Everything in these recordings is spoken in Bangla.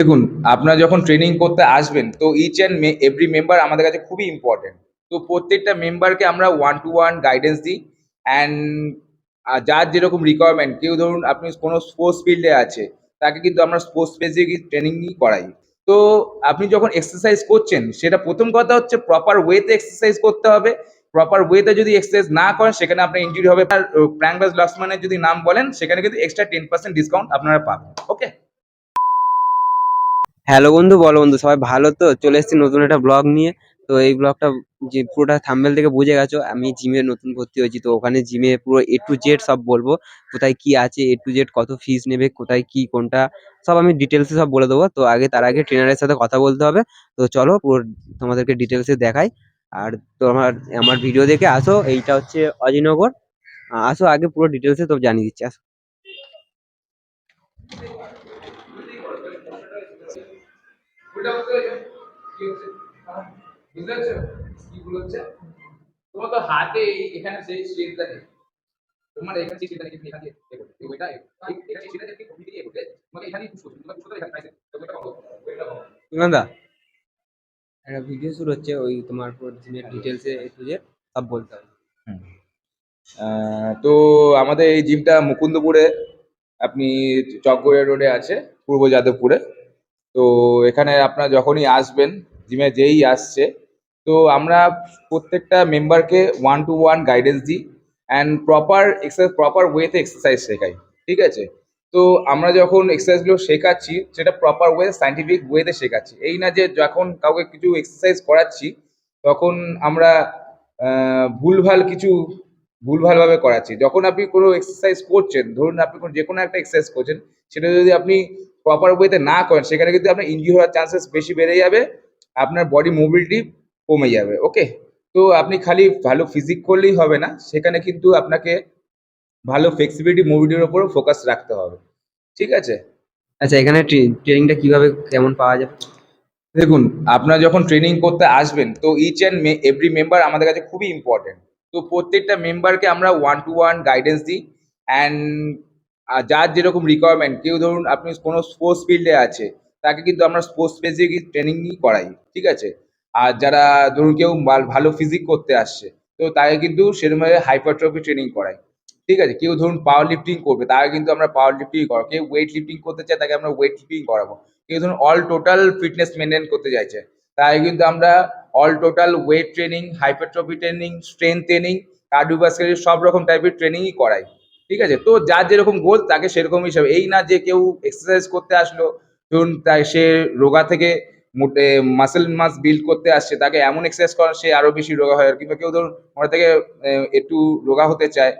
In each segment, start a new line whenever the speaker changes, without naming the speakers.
দেখুন, আপনারা যখন ট্রেনিং করতে আসবেন তো ইচ অ্যান্ড এভরি মেম্বার আমাদের কাছে খুবই ইম্পর্টেন্ট। তো প্রত্যেকটা মেম্বারকে আমরা ওয়ান টু ওয়ান গাইডেন্স দিই। অ্যান্ড যার যেরকম রিকোয়ারমেন্ট, কেউ ধরুন আপনি কোনো স্পোর্টস ফিল্ডে আছে, তাকে কিন্তু আমরা স্পোর্টস স্পেসিফিক ট্রেনিংই করাই। তো আপনি যখন এক্সারসাইজ করছেন, সেটা প্রথম কথা হচ্ছে প্রপার ওয়েতে এক্সারসাইজ করতে হবে। প্রপার ওয়েতে যদি এক্সারসাইজ না করেন, সেখানে আপনার ইনজুরি হবে। আর প্র্যাঙ্কবাজ লক্সম্যানের যদি নাম বলেন, সেখানে কিন্তু এক্সট্রা 10% ডিসকাউন্ট আপনারা পাবেন। ওকে?
হ্যালো বন্ধু, বলো বন্ধু, সবাই ভালো তো? চলে এসেছি নতুন একটা ব্লগ নিয়ে। তো এই ব্লগটা যে পুরোটা থাম্বনেল থেকে বুঝে গেছো, আমি জিমে নতুন ভর্তি হয়েছি। তো ওখানে জিমে পুরো এ টু জেড সব বলবো, কোথায় কি আছে, এ টু জেড কত ফিস নেবে, কোথায় কি কোনটা, সব আমি ডিটেলসে সব বলে দেবো। তো তার আগে ট্রেনারের সাথে কথা বলতে হবে। তো চলো পুরো তোমাদেরকে ডিটেলসে দেখাই। আর তোমার আমার ভিডিও দেখে আসো, এইটা হচ্ছে অজিনগর। আসো, আগে পুরো ডিটেলসে তো জানিয়ে দিচ্ছি, আসো।
বুঝতে পারছো কি ভুল হচ্ছে? তোমার তো হাতে এখানে সেই স্ট্রেংথটা নেই। তোমার এখানে সেই স্ট্রেংথটা নেই, তুমি এখান দিয়ে এ করবে। ওইটা এখানে সেটা থেকে কমপ্লিট দিয়ে করবে। তোমাকে এখানেই পুশ করতে হবে। তোমাকে পুশ করতে হবে এখানে ট্রাইসেপ। তো ওইটা কম। ওইটা কম।
সুনন্দা, একটা ভিডিও শুরু হচ্ছে, ওই তোমার পুরো জিমের ডিটেলসে এ টু জেড সব বলতে হবে।
হুম। তো আমাদের এই জিমটা মুকুন্দপুরে, আপনি চকগড়িয়া রোডে আছে, পূর্ব যাদবপুরে। তো এখানে আপনারা যখনই আসবেন, জিমে যেই আসছে, তো আমরা প্রত্যেকটা মেম্বারকে ওয়ান টু ওয়ান গাইডেন্স দিই। অ্যান্ড প্রপার এক্সারসাইজ, প্রপার ওয়েতে এক্সারসাইজ শেখাই। ঠিক আছে? তো আমরা যখন এক্সারসাইজগুলো শেখাচ্ছি, সেটা প্রপার ওয়ে, সাইন্টিফিক ওয়েতে শেখাচ্ছি। এই না যে যখন কাউকে কিছু এক্সারসাইজ করাচ্ছি, তখন আমরা ভুলভাল কিছু ভুলভালভাবে করাচ্ছি। যখন আপনি কোনো এক্সারসাইজ করছেন, ধরুন আপনি যে কোনো একটা এক্সারসাইজ করছেন, সেটা যদি আপনি প্রপার ওয়েতে না করেন, সেখানে কিন্তু আপনার ইনজিউরি হওয়ার চান্সেস বেশি বেড়ে যাবে। আপনার বডি মোবিলিটি কমে যাবে। ওকে? তো আপনি খালি ভালো ফিজিক করলেই হবে না, সেখানে কিন্তু আপনাকে ভালো ফ্লেক্সিবিলিটি, মোবিলিটির উপরও ফোকাস রাখতে হবে। ঠিক আছে?
আচ্ছা, এখানে ট্রেনিংটা কিভাবে কেমন পাওয়া যাবে?
দেখুন, আপনারা যখন ট্রেনিং করতে আসবেন তো ইচ অ্যান্ড এভরি মেম্বার আমাদের কাছে খুবই ইম্পর্টেন্ট। তো প্রত্যেকটা মেম্বারকে আমরা ওয়ান টু ওয়ান গাইডেন্স দিই। অ্যান্ড যার যেরকম রিকোয়ারমেন্ট, কেউ ধরুন আপনি কোনো স্পোর্টস ফিল্ডে আছে, তাকে কিন্তু আমরা স্পোর্টস স্পেসিফিক ট্রেনিংই করাই। ঠিক আছে? আর যারা ধরুন কেউ ভালো ফিজিক করতে আসছে, তো তাকে কিন্তু সেরকমভাবে হাইপারট্রফি ট্রেনিং করাই। ঠিক আছে? কেউ ধরুন পাওয়ার লিফটিং করবে, তাকে কিন্তু আমরা পাওয়ার লিফটিং করাবো। কেউ ওয়েট লিফটিং করতে চায়, তাকে আমরা ওয়েট লিফটিং করাবো। কেউ ধরুন অল টোটাল ফিটনেস মেনটেন করতে চাইছে, তাই কিন্তু আমরা all total weight training, hypertrophy training, strength training, cardiovascular সব রকম টাইপের ট্রেনিংই করাই। ঠিক আছে? তো যার যেরকম গোল, তাকে সেরকম হিসাবে, এই না যে কেউ এক্সারসাইজ করতে আসলো, ধরুন তাই সে রোগা থেকে মোটে মাসেল মাস বিল্ড করতে আসছে, তাকে এমন এক্সারসাইজ করা সে আরো বেশি রোগা হয়। কিংবা কেউ ধরুন ওরা থেকে একটু রোগা হতে চায়,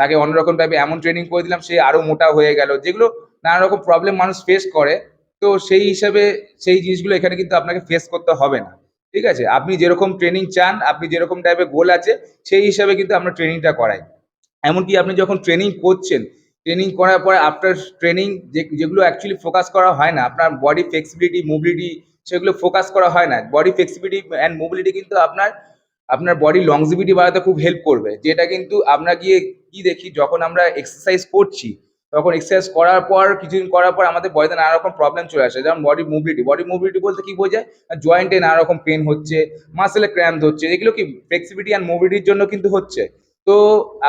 তাকে অন্যরকম টাইপের এমন ট্রেনিং করে দিলাম, সে আরো মোটা হয়ে গেল। যেগুলো নানা রকম প্রবলেম মানুষ ফেস করে, তো সেই হিসাবে সেই জিনিসগুলো এখানে কিন্তু আপনাকে ফেস করতে হবে না। ঠিক আছে? আপনি যেরকম ট্রেনিং চান, আপনি যেরকম টাইপের গোল আছে, সেই হিসাবে কিন্তু আমরা ট্রেনিংটা করাই। এমনকি আপনি যখন ট্রেনিং করছেন, ট্রেনিং করার পরে আফটার ট্রেনিং যেগুলো অ্যাকচুয়ালি ফোকাস করা হয় না, আপনার বডি ফ্লেক্সিবিলিটি, মোবিলিটি, সেগুলো ফোকাস করা হয় না। বডি ফ্লেক্সিবিলিটি অ্যান্ড মোবিলিটি কিন্তু আপনার আপনার বডি লংজিভিটি বাড়াতে খুব হেল্প করবে। যেটা কিন্তু আমরা গিয়ে কি দেখি, যখন আমরা এক্সারসাইজ করছি, তখন এক্সারসাইজ করার পর কিছুদিন করার পর আমাদের বডিতে নানা রকম প্রবলেম চলে আসে। যেমন বডি মুভমেন্ট বলতে কি বোঝায়? জয়েন্টে নানা রকম পেন হচ্ছে, মাসেলে ক্র্যাম্প হচ্ছে। এগুলো কি ফ্লেক্সিবিলিটি অ্যান্ড মোবিলিটির জন্য কিন্তু হচ্ছে। তো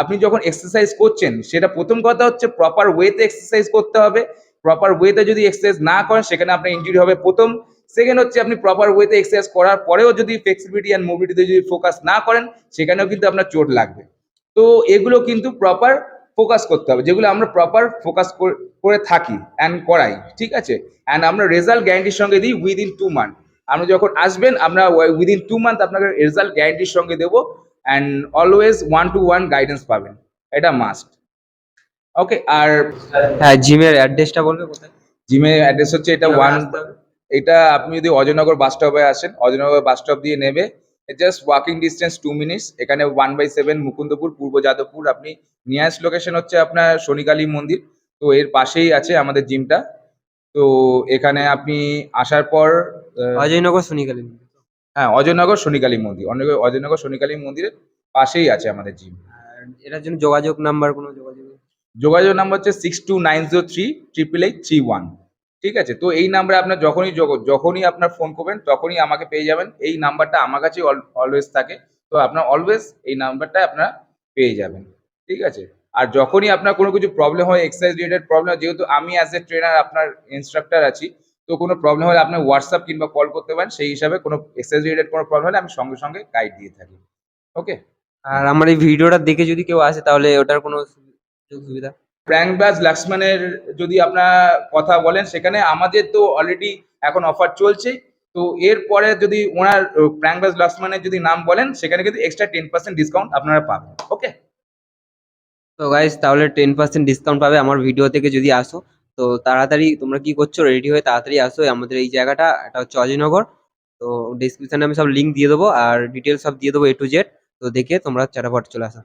আপনি যখন এক্সারসাইজ করছেন, সেটা প্রথম কথা হচ্ছে প্রপার ওয়েতে এক্সারসাইজ করতে হবে। প্রপার ওয়েতে যদি এক্সারসাইজ না করেন, সেখানে আপনার ইনজুরি হবে প্রথম। সেকেন্ড হচ্ছে, আপনি প্রপার ওয়েতে এক্সারসাইজ করার পরেও যদি ফ্লেক্সিবিলিটি অ্যান্ড মোবিলিটিতে যদি ফোকাস না করেন, সেখানেও কিন্তু আপনার চোট লাগবে। তো এগুলো কিন্তু প্রপার ফোকাস করতে হবে, যেগুলো আমরা প্রপার ফোকাস করে থাকি অ্যান্ড করাই। ঠিক আছে? অ্যান্ড আমরা রেজাল্ট গ্যারান্টির সঙ্গে দিই উইদিন 2 মান্থ। আপনি যখন আসবেন, আমরা উইদিন 2 মান্থ আপনাকে রেজাল্ট গ্যারান্টির সঙ্গে দেবো। And always one to one guidance পাবেন। এটা মাস্ট। ওকে? আর
হ্যাঁ, জিমের অ্যাড্রেসটা বলবে কোথায়?
জিমের অ্যাড্রেস হচ্ছে এটা
কিভাবে
ওয়ান,
আসতে হবে?
এটা আপনি যদি অজয়নগর বাস স্টপে আসেন, অজয়নগর বাস স্টপ দিয়ে নেবে, জাস্ট ওয়াকিং ডিস্টেন্স 2 মিনিটস। এখানে 1/7 মুকুন্দপুর, পূর্ব যাদবপুর। আপনি নিয়ারেস্ট লোকেশন হচ্ছে আপনার শনিকালী মন্দির। তো এর পাশেই আছে আমাদের জিমটা। তো এখানে আপনি আসার পর
অজয়নগর সুনিকালী মন্দির তো?
হ্যাঁ, অজয়নগর শনিকালী মন্দির, অজয়নগর শনিকালী মন্দিরের পাশেই আছে আমাদের জিম।
আর এটার জন্য যোগাযোগ নাম্বার, কোনো যোগাযোগ?
যোগাযোগ নাম্বার হচ্ছে 6290388331। ঠিক আছে? তো এই নাম্বারে আপনার যখনই আপনার ফোন করবেন তখনই আমাকে পেয়ে যাবেন। এই নাম্বারটা আমার কাছেই অলওয়েজ থাকে। তো আপনার অলওয়েজ এই নাম্বারটায় আপনারা পেয়ে যাবেন। ঠিক আছে? আর যখনই আপনার কোনো কিছু প্রবলেম হয়, এক্সারসাইজ রিলেটেড প্রবলেম হয়, যেহেতু আমি অ্যাজ এ ট্রেনার আপনার ইন্সট্রাক্টর আছি, তো কোনো প্রবলেম হলে আপনার WhatsApp কিংবা কল করতে পারেন। সেই হিসাবে কোনো এক্সারসাইজ রিলেটেড কোনো প্রবলেম হলে আমি সঙ্গে, সঙ্গে গাইড দিয়ে থাকি। ওকে?
আর আমার এই ভিডিওটা দেখে যদি কেউ আসে তাহলে ওটার কোনো সুযোগ সুবিধা?
প্র্যাঙ্কবাজ লাক্সমানের যদি আপনার কথা বলেন, সেখানে আমাদের তো অলরেডি এখন অফার চলছে। তো এরপরে যদি ওনার প্র্যাঙ্কবাজ লাক্সমানের যদি নাম বলেন, সেখানে কিন্তু এক্সট্রা 10% ডিসকাউন্ট আপনারা পাবেন। ওকে?
তো গাইস তাহলে 10% ডিসকাউন্ট পাবে আমার ভিডিও থেকে যদি আসো। তো তাড়াতাড়ি তোমরা কি করছো, রেডি হয়ে তাড়াতাড়ি আসো আমাদের এই জায়গাটা, এটা হচ্ছে অজয়নগর। তো ডিসক্রিপশনে আমি সব লিঙ্ক দিয়ে দেবো আর ডিটেলস সব দিয়ে দেবো A to Z। তো দেখে তোমরা চটাপট চলে আসো।